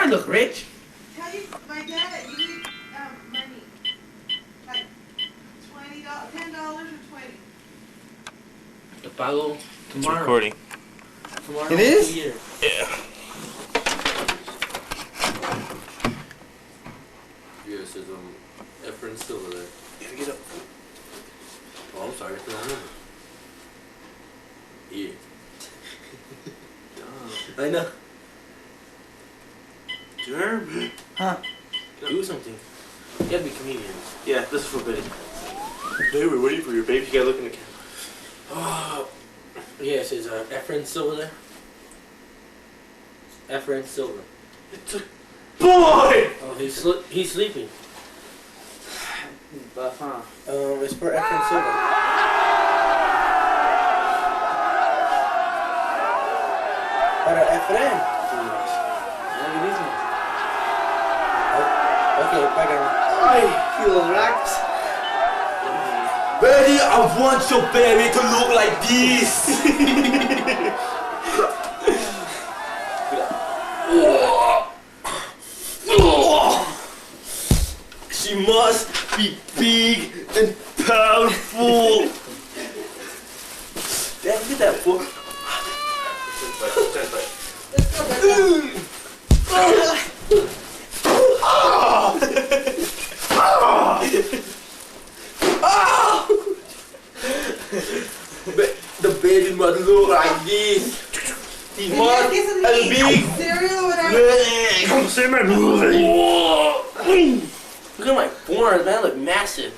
look rich. Tell you, my dad, you need money. Like $20, $10 or 20. Te pago tomorrow. It's recording. Tomorrow. It is? Here. Yeah. Yeah, it says Efren's still over there. Gotta get up. Oh, I'm sorry. Yeah. I know. Jerm. Huh? Do something. You gotta be comedians. Yeah, this is for Betty. Baby, we're waiting for your baby. You gotta look in the camera. Oh. Yeah, it says Efren's still over there. Efren's Silver. It's a boy! Oh, he's sleeping. Buff, huh? It's for Efren Silver. Para Efren. Okay, bye guys. Ay, he relax. Betty, I want your baby to look like this. She must be big and powerful. Damn, look at that boy. The baby must look like this. He must be big. Cereal or whatever. Come see my movie. Look at my forms, man. I look massive.